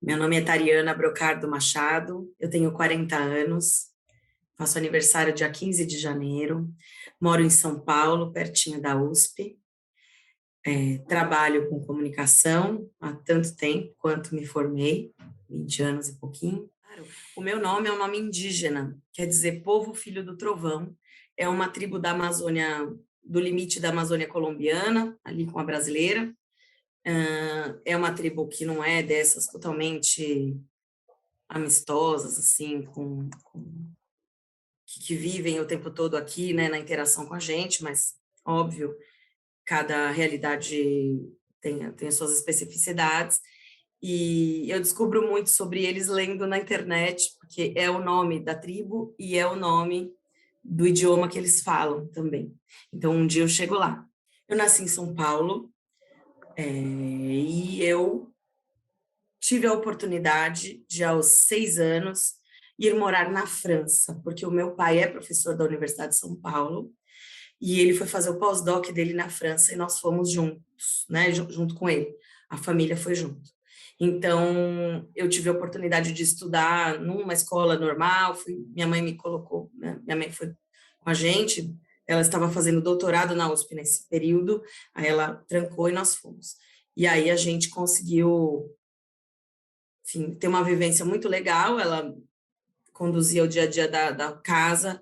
Meu nome é Tariana Brocardo Machado, eu tenho 40 anos, faço aniversário dia 15 de janeiro, moro em São Paulo, pertinho da USP, trabalho com comunicação há tanto tempo quanto me formei, 20 anos e pouquinho. O meu nome é um nome indígena, quer dizer povo filho do trovão, é uma tribo da Amazônia, do limite da Amazônia colombiana, ali com a brasileira. É uma tribo que não é dessas totalmente amistosas, assim, que vivem o tempo todo aqui, né, na interação com a gente, mas, óbvio, cada realidade tem as suas especificidades, e eu descubro muito sobre eles lendo na internet, porque é o nome da tribo e é o nome do idioma que eles falam também. Então, um dia eu chego lá. Eu nasci em São Paulo, e eu tive a oportunidade de, aos 6 anos, ir morar na França, porque o meu pai é professor da Universidade de São Paulo, e ele foi fazer o pós-doc dele na França, e nós fomos juntos, né, junto com ele. A família foi junto. Então, eu tive a oportunidade de estudar numa escola normal, minha mãe me colocou, né, minha mãe foi com a gente, ela estava fazendo doutorado na USP nesse período, aí ela trancou e nós fomos. E aí a gente conseguiu, enfim, ter uma vivência muito legal. Ela conduzia o dia a dia da casa,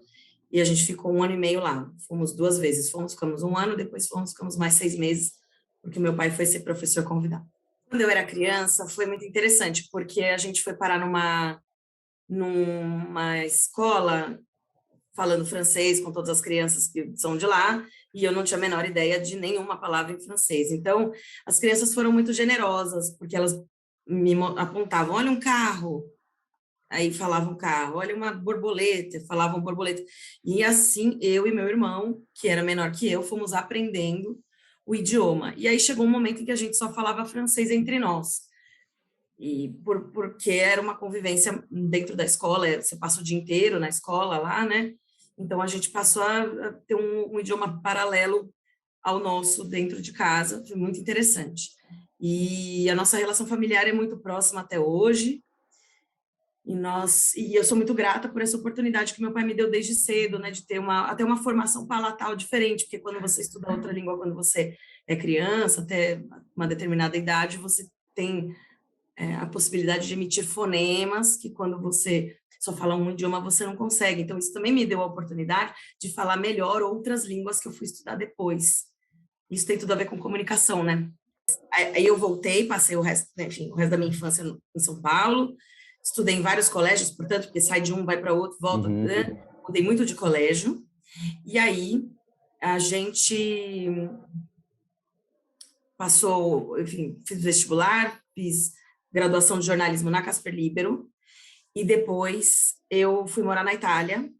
e a gente ficou 1 ano e meio lá. Fomos 2 vezes, ficamos 1 ano, depois ficamos mais 6 meses, porque meu pai foi ser professor convidado. Quando eu era criança, foi muito interessante, porque a gente foi parar numa escola falando francês com todas as crianças que são de lá, e eu não tinha a menor ideia de nenhuma palavra em francês. Então, as crianças foram muito generosas, porque elas me apontavam, olha um carro, aí falavam carro, olha uma borboleta, falavam borboleta. E assim, eu e meu irmão, que era menor que eu, fomos aprendendo o idioma. E aí chegou um momento em que a gente só falava francês entre nós. E porque era uma convivência dentro da escola, você passa o dia inteiro na escola lá, né? Então a gente passou a ter um idioma paralelo ao nosso dentro de casa, foi muito interessante. E a nossa relação familiar é muito próxima até hoje. E eu sou muito grata por essa oportunidade que meu pai me deu desde cedo, né, de ter até uma formação palatal diferente, porque quando você estuda outra língua, quando você é criança, até uma determinada idade, você tem a possibilidade de emitir fonemas, que quando você só fala um idioma, você não consegue. Então, isso também me deu a oportunidade de falar melhor outras línguas que eu fui estudar depois. Isso tem tudo a ver com comunicação, né? Aí eu voltei, passei o resto, né, enfim, o resto da minha infância em São Paulo, estudei em vários colégios, portanto, porque sai de um, vai para outro, volta, Uhum. né? Mudei muito de colégio, e aí a gente passou, enfim, fiz vestibular, fiz graduação de jornalismo na Casper Libero, e depois eu fui morar na Itália,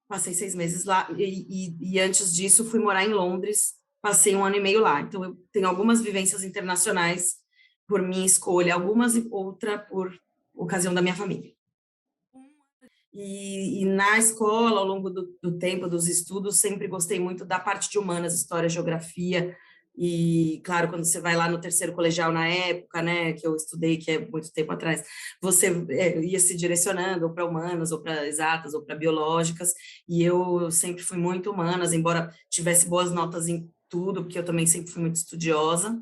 passei 6 meses lá, e antes disso fui morar em Londres, passei 1 ano e meio lá. Então eu tenho algumas vivências internacionais por minha escolha, algumas e outra por ocasião da minha família. E na escola, ao longo do tempo, dos estudos, sempre gostei muito da parte de humanas, história, geografia, e, claro, quando você vai lá no terceiro colegial na época, né, que eu estudei, que é muito tempo atrás, você ia se direcionando ou para humanas, ou para exatas, ou para biológicas, e eu sempre fui muito humanas, embora tivesse boas notas em tudo, porque eu também sempre fui muito estudiosa,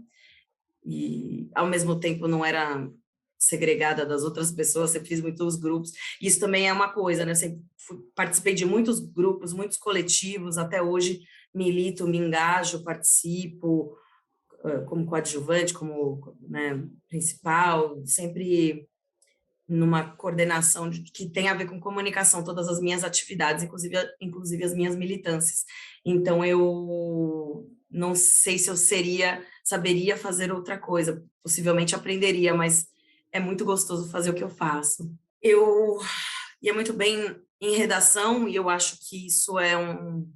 e ao mesmo tempo não era segregada das outras pessoas, sempre fiz muitos grupos. Isso também é uma coisa, né? Eu sempre participei de muitos grupos, muitos coletivos, até hoje milito, me engajo, participo como coadjuvante, como, né, principal, sempre numa coordenação que tem a ver com comunicação, todas as minhas atividades, inclusive as minhas militâncias. Então, eu não sei se eu saberia fazer outra coisa, possivelmente aprenderia, mas é muito gostoso fazer o que eu faço. Eu ia muito bem em redação, e eu acho que isso é um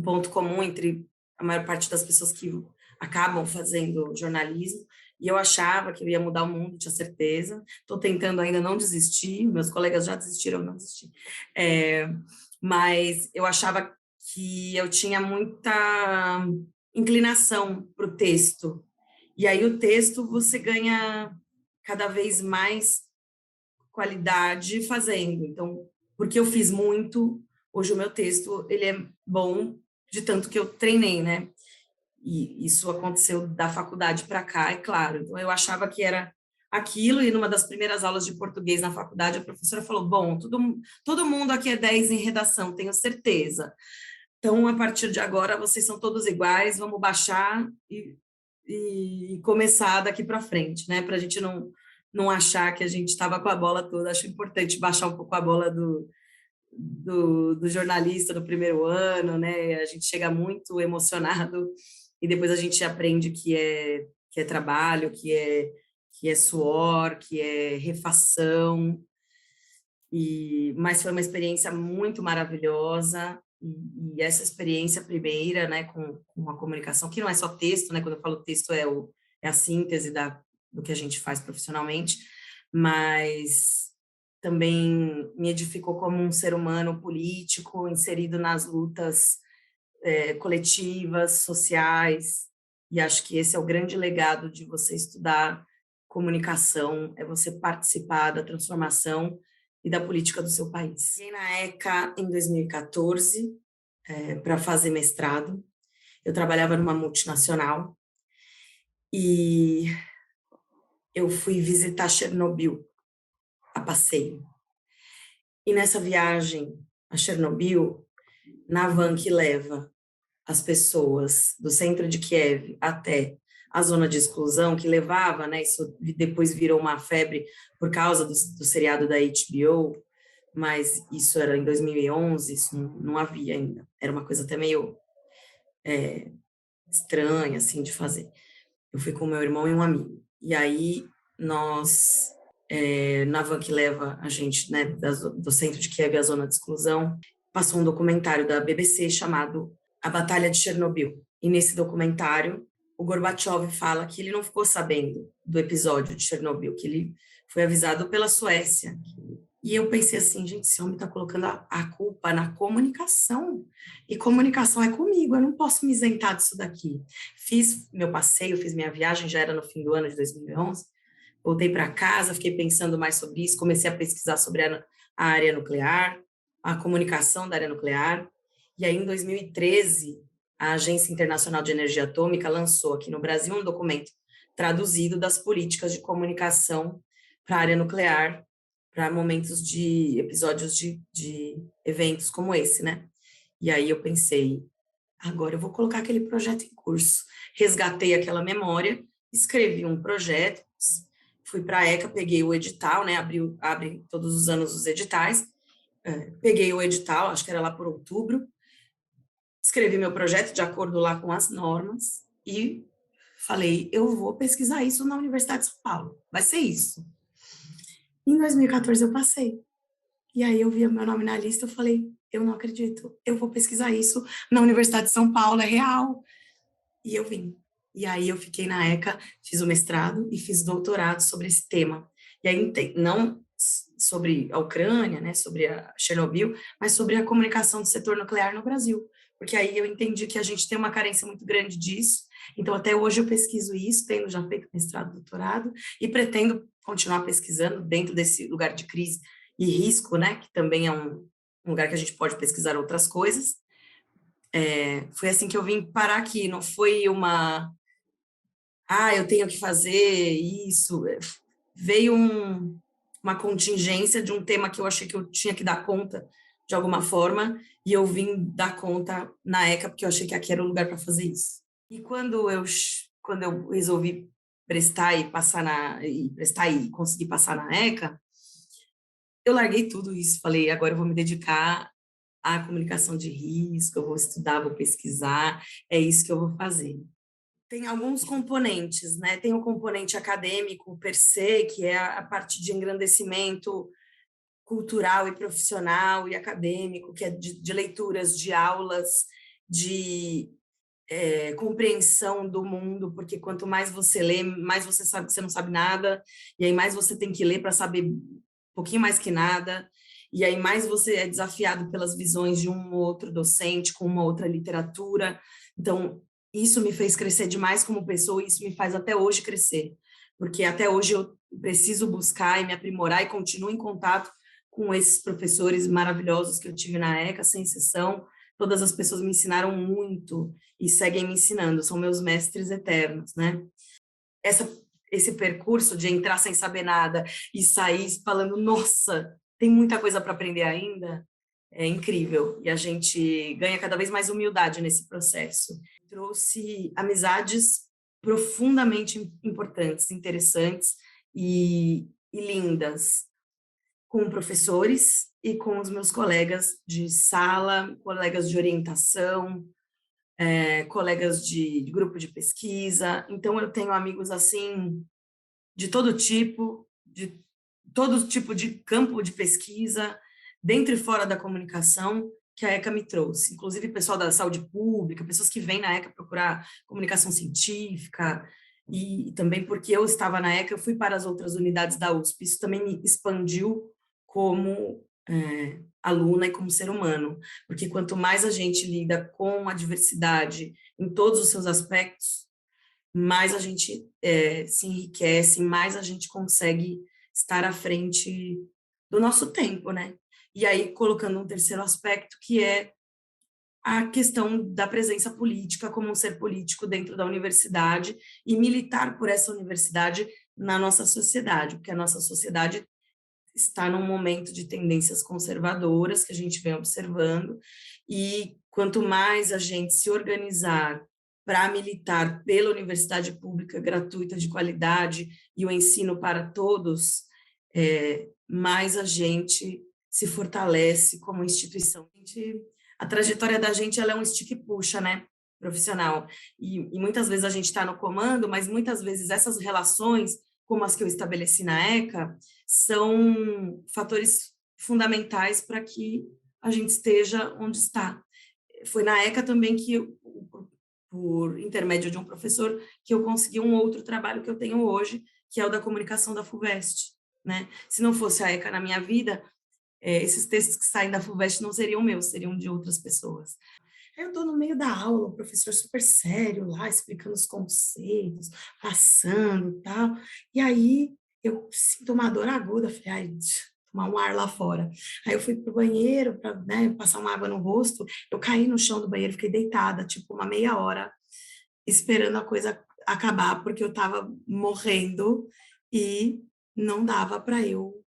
ponto comum entre a maior parte das pessoas que acabam fazendo jornalismo, e eu achava que eu ia mudar o mundo, tinha certeza. Estou tentando ainda não desistir, meus colegas já desistiram, eu não desisti. Mas eu achava que eu tinha muita inclinação para o texto. E aí o texto você ganha cada vez mais qualidade fazendo. Então, porque eu fiz muito, hoje o meu texto ele é bom de tanto que eu treinei, né? E isso aconteceu da faculdade para cá, é claro. Então, eu achava que era aquilo, e numa das primeiras aulas de português na faculdade, a professora falou, bom, todo mundo aqui é 10 em redação, tenho certeza. Então, a partir de agora, vocês são todos iguais, vamos baixar e começar daqui para frente, né? Para a gente não achar que a gente estava com a bola toda. Acho importante baixar um pouco a bola do jornalista do primeiro ano, né? A gente chega muito emocionado e depois a gente aprende que é trabalho, que é suor, que é refação. Mas foi uma experiência muito maravilhosa. E essa experiência primeira, né, com a comunicação, que não é só texto, né? Quando eu falo texto é a síntese do que a gente faz profissionalmente, mas também me edificou como um ser humano político, inserido nas lutas coletivas, sociais, e acho que esse é o grande legado de você estudar comunicação, é você participar da transformação e da política do seu país. Cheguei na ECA em 2014 para fazer mestrado. Eu trabalhava numa multinacional e eu fui visitar Chernobyl a passeio. E nessa viagem a Chernobyl, na van que leva as pessoas do centro de Kiev até a zona de exclusão, que levava, né, isso depois virou uma febre por causa do seriado da HBO, mas isso era em 2011, isso não havia ainda. Era uma coisa até meio estranha, assim, de fazer. Eu fui com meu irmão e um amigo. E aí, nós, na van que leva a gente, né, do centro de Kiev à zona de exclusão, passou um documentário da BBC chamado A Batalha de Chernobyl. E nesse documentário, o Gorbachev fala que ele não ficou sabendo do episódio de Chernobyl, que ele foi avisado pela Suécia. E eu pensei assim, gente, esse homem está colocando a culpa na comunicação. E comunicação é comigo, eu não posso me isentar disso daqui. Fiz meu passeio, fiz minha viagem, já era no fim do ano de 2011. Voltei para casa, fiquei pensando mais sobre isso, comecei a pesquisar sobre a área nuclear, a comunicação da área nuclear. E aí, em 2013, a Agência Internacional de Energia Atômica lançou aqui no Brasil um documento traduzido das políticas de comunicação para a área nuclear, para momentos de episódios de eventos como esse, né? E aí eu pensei, agora eu vou colocar aquele projeto em curso. Resgatei aquela memória, escrevi um projeto, fui para a ECA, peguei o edital, né? Abre todos os anos os editais, peguei o edital, acho que era lá por outubro, escrevi meu projeto de acordo lá com as normas e falei, eu vou pesquisar isso na Universidade de São Paulo, vai ser isso. Em 2014 eu passei. E aí eu vi o meu nome na lista, eu falei, eu não acredito, eu vou pesquisar isso na Universidade de São Paulo, é real. E eu vim. E aí eu fiquei na ECA, fiz o mestrado e fiz doutorado sobre esse tema. E aí não sobre a Ucrânia, né, sobre a Chernobyl, mas sobre a comunicação do setor nuclear no Brasil. Porque aí eu entendi que a gente tem uma carência muito grande disso. Então até hoje eu pesquiso isso, tendo já feito mestrado, doutorado, e pretendo continuar pesquisando dentro desse lugar de crise e risco, né, que também é um lugar que a gente pode pesquisar outras coisas. Foi assim que eu vim parar aqui, não foi eu tenho que fazer isso. Veio uma contingência de um tema que eu achei que eu tinha que dar conta de alguma forma, e eu vim dar conta na ECA, porque eu achei que aqui era o lugar para fazer isso. E quando eu resolvi prestar e conseguir passar na ECA, eu larguei tudo isso, falei, agora eu vou me dedicar à comunicação de risco, eu vou estudar, vou pesquisar, é isso que eu vou fazer. Tem alguns componentes, né? Tem o componente acadêmico per se, que é a parte de engrandecimento cultural e profissional e acadêmico, que é de leituras, de aulas, de compreensão do mundo, porque quanto mais você lê, mais você sabe que você não sabe nada, e aí mais você tem que ler para saber um pouquinho mais que nada, e aí mais você é desafiado pelas visões de um ou outro docente, com uma outra literatura. Então, isso me fez crescer demais como pessoa, e isso me faz até hoje crescer, porque até hoje eu preciso buscar e me aprimorar e continuo em contato com esses professores maravilhosos que eu tive na ECA, sem exceção. Todas as pessoas me ensinaram muito e seguem me ensinando, são meus mestres eternos, né? Essa, esse percurso de entrar sem saber nada e sair falando, nossa, tem muita coisa para aprender ainda, é incrível. E a gente ganha cada vez mais humildade nesse processo. Trouxe amizades profundamente importantes, interessantes e lindas, com professores e com os meus colegas de sala, colegas de orientação, colegas de grupo de pesquisa. Então, eu tenho amigos assim de todo tipo de campo de pesquisa, dentro e fora da comunicação, que a ECA me trouxe. Inclusive, pessoal da saúde pública, pessoas que vêm na ECA procurar comunicação científica, e também porque eu estava na ECA, eu fui para as outras unidades da USP. Isso também me expandiu como aluna e como ser humano, porque quanto mais a gente lida com a diversidade em todos os seus aspectos, mais a gente se enriquece, mais a gente consegue estar à frente do nosso tempo, né? E aí, colocando um terceiro aspecto, que é a questão da presença política como um ser político dentro da universidade e militar por essa universidade na nossa sociedade, porque a nossa sociedade está num momento de tendências conservadoras que a gente vem observando, e quanto mais a gente se organizar para militar pela universidade pública gratuita de qualidade e o ensino para todos, mais a gente se fortalece como instituição. A trajetória da gente, ela é um estica e puxa, né, profissional, e muitas vezes a gente está no comando, mas muitas vezes essas relações, como as que eu estabeleci na ECA, são fatores fundamentais para que a gente esteja onde está. Foi na ECA também que, por intermédio de um professor, que eu consegui um outro trabalho que eu tenho hoje, que é o da comunicação da FUVEST, né? Se não fosse a ECA na minha vida, esses textos que saem da FUVEST não seriam meus, seriam de outras pessoas. Eu estou no meio da aula, o professor super sério lá, explicando os conceitos, passando e tal, e aí eu sinto uma dor aguda, falei, ai, tomar um ar lá fora. Aí eu fui pro banheiro para, né, passar uma água no rosto, eu caí no chão do banheiro, fiquei deitada, tipo, uma meia hora, esperando a coisa acabar, porque eu estava morrendo e não dava para eu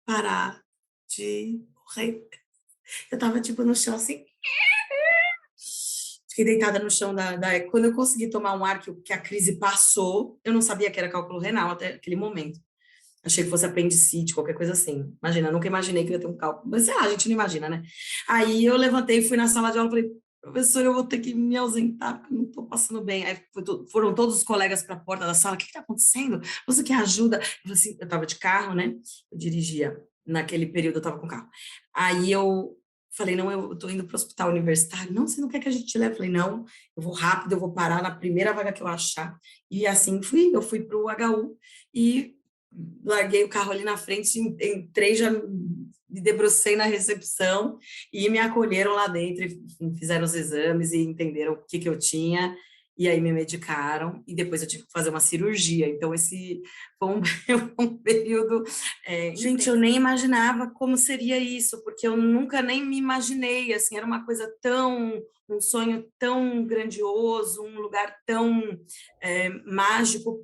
parar de morrer. Eu estava, tipo, no chão, assim, fiquei deitada no chão quando eu consegui tomar um ar que a crise passou, eu não sabia que era cálculo renal até aquele momento. Achei que fosse apendicite, qualquer coisa assim. Imagina, nunca imaginei que ia ter um cálculo. Mas sei lá, a gente não imagina, né? Aí eu levantei, fui na sala de aula e falei, professor, eu vou ter que me ausentar, porque eu não estou passando bem. Aí foram todos os colegas para a porta da sala, o que está acontecendo? Você quer ajuda? Eu falei assim, eu estava de carro, né? Eu dirigia. Naquele período eu estava com carro. Aí eu falei, não, eu estou indo para o hospital universitário. Não, você não quer que a gente te leve? Eu falei, não, eu vou rápido, eu vou parar na primeira vaga que eu achar. E assim fui, eu fui para o HU e larguei o carro ali na frente, entrei, já me debrucei na recepção e me acolheram lá dentro, e fizeram os exames e entenderam o que eu tinha, e aí me medicaram, e depois eu tive que fazer uma cirurgia. Então, esse foi um, um período... Gente, eu nem imaginava como seria isso, porque eu nunca nem me imaginei, assim, era uma coisa tão... um sonho tão grandioso, um lugar tão mágico,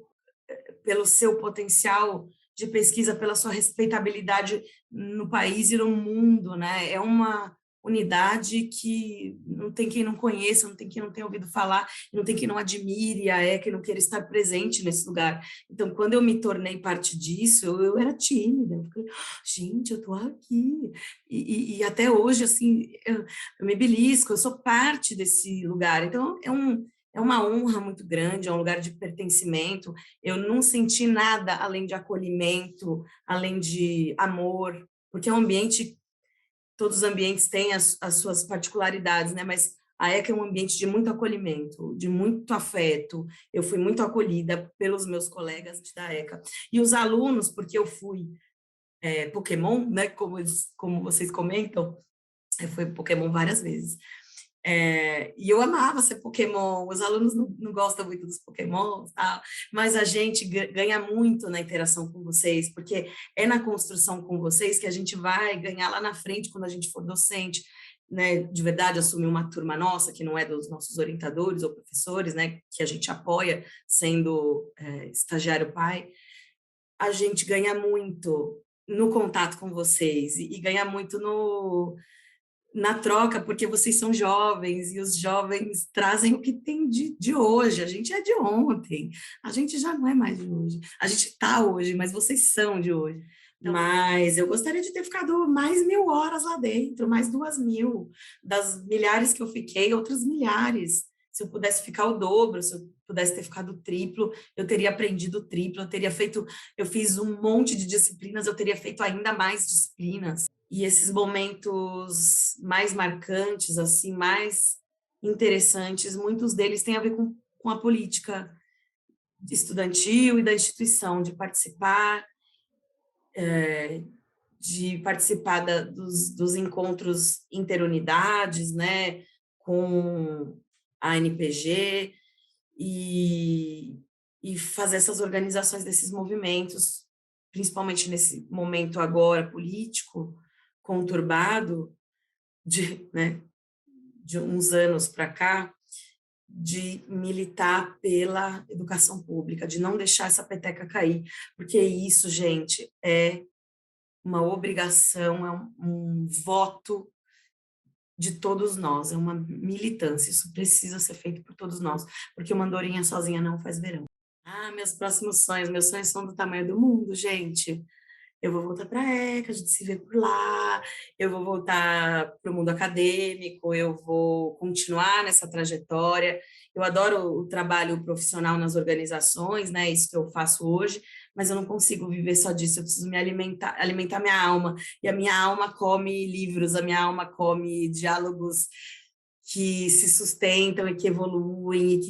pelo seu potencial de pesquisa, pela sua respeitabilidade no país e no mundo, né? É uma unidade que não tem quem não conheça, não tem quem não tenha ouvido falar, não tem quem não admire a ECA, não queira estar presente nesse lugar. Então, quando eu me tornei parte disso, eu era tímida, eu falei, gente, eu estou aqui. E até hoje, assim, eu me belisco, eu sou parte desse lugar. Então, é uma honra muito grande, é um lugar de pertencimento. Eu não senti nada além de acolhimento, além de amor, porque é um ambiente, todos os ambientes têm as suas particularidades, né? Mas a ECA é um ambiente de muito acolhimento, de muito afeto. Eu fui muito acolhida pelos meus colegas da ECA. E os alunos, porque eu fui Pokémon, né? Como vocês comentam, eu fui Pokémon várias vezes. E eu amava ser Pokémon, os alunos não gostam muito dos Pokémons, tal, mas a gente ganha muito na interação com vocês, porque é na construção com vocês que a gente vai ganhar lá na frente, quando a gente for docente, né, de verdade, assumir uma turma nossa, que não é dos nossos orientadores ou professores, né, que a gente apoia sendo estagiário pai, a gente ganha muito no contato com vocês e ganha muito na troca, porque vocês são jovens e os jovens trazem o que tem de hoje. A gente é de ontem, a gente já não é mais de hoje. A gente está hoje, mas vocês são de hoje. Mas eu gostaria de ter ficado mais 1.000 horas lá dentro, mais 2.000, das milhares que eu fiquei, outras milhares. Se eu pudesse ficar o dobro, se eu pudesse ter ficado o triplo, eu teria aprendido o triplo, eu fiz um monte de disciplinas, eu teria feito ainda mais disciplinas. E esses momentos mais marcantes, assim, mais interessantes, muitos deles têm a ver com a política estudantil e da instituição, de participar dos encontros interunidades, né, com a NPG, e fazer essas organizações desses movimentos, principalmente nesse momento agora político, conturbado, né, de uns anos para cá, de militar pela educação pública, de não deixar essa peteca cair, porque isso, gente, é uma obrigação, é um voto de todos nós, é uma militância, isso precisa ser feito por todos nós, porque uma andorinha sozinha não faz verão. Meus sonhos são do tamanho do mundo, gente. Eu vou voltar para a ECA, a gente se vê por lá, eu vou voltar para o mundo acadêmico, eu vou continuar nessa trajetória. Eu adoro o trabalho profissional nas organizações, né? Isso que eu faço hoje, mas eu não consigo viver só disso, eu preciso me alimentar minha alma, e a minha alma come livros, a minha alma come diálogos que se sustentam e que evoluem,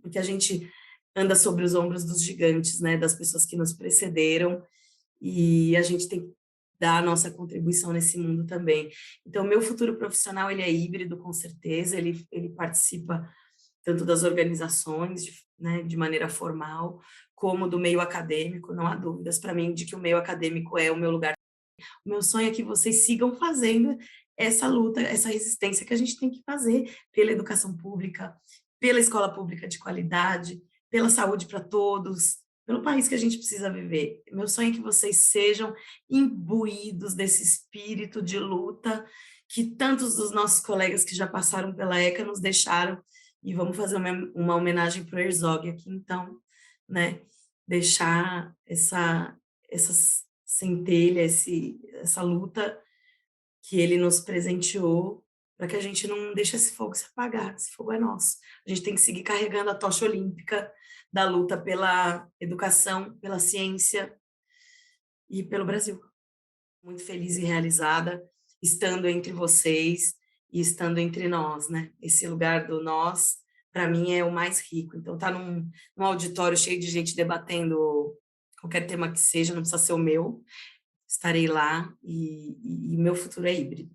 porque a gente anda sobre os ombros dos gigantes, né? Das pessoas que nos precederam, e a gente tem que dar a nossa contribuição nesse mundo também. Então, meu futuro profissional, ele é híbrido, com certeza, ele participa tanto das organizações, né, de maneira formal, como do meio acadêmico, não há dúvidas para mim de que o meio acadêmico é o meu lugar. O meu sonho é que vocês sigam fazendo essa luta, essa resistência que a gente tem que fazer pela educação pública, pela escola pública de qualidade, pela saúde para todos, pelo país que a gente precisa viver. Meu sonho é que vocês sejam imbuídos desse espírito de luta que tantos dos nossos colegas que já passaram pela ECA nos deixaram, e vamos fazer uma homenagem para o Herzog aqui, então, né? Deixar essa centelha, essa luta que ele nos presenteou, para que a gente não deixe esse fogo se apagar, esse fogo é nosso. A gente tem que seguir carregando a tocha olímpica da luta pela educação, pela ciência e pelo Brasil. Muito feliz e realizada, estando entre vocês e estando entre nós, né? Esse lugar do nós, para mim, é o mais rico. Então, tá num auditório cheio de gente debatendo qualquer tema que seja, não precisa ser o meu, estarei lá, e meu futuro é híbrido.